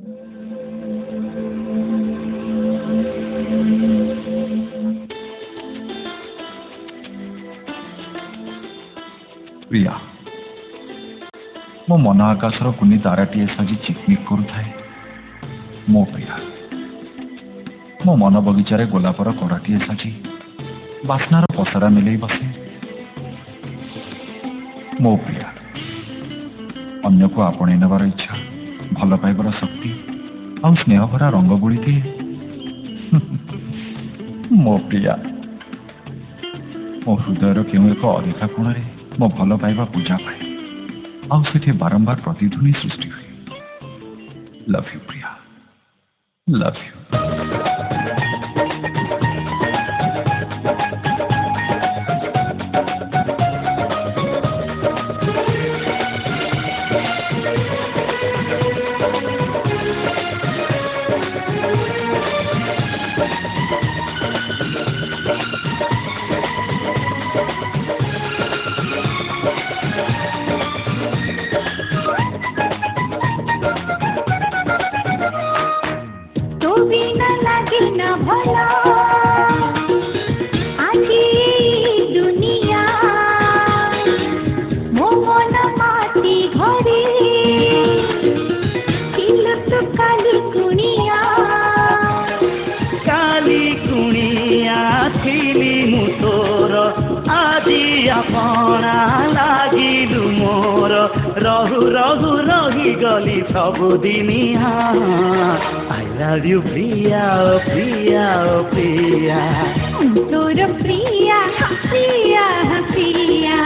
प्रिया मो मन आकाशर कुनी ताराटीए साजी चिकमिक करुए मो प्रिया मो मन बगीचार गोलापर कड़ाटीए साजी बास्नार पसरा मिले बसे मो प्रिया अन्य को आपणे नेबार इच्छा भल पाइबार शक्ति आ स्नेह भरा रंग बोली दिए मो प्रिया मो हृदयर क्यों एक अधिका कोण मो भल पाइबा पूजा पाए आउे बारंबार प्रतिध्वनि सृष्टि हुए love you Priya love you भला आजी दुनिया मो मन माटी घरे तो काली कुणिया थिली मु तोर आजी अपना लागिलु मोर रहु रहु रही गली सबुदिनिया आई लव यू प्रिया प्रिया प्रिया तोर प्रिया प्रिया प्रिया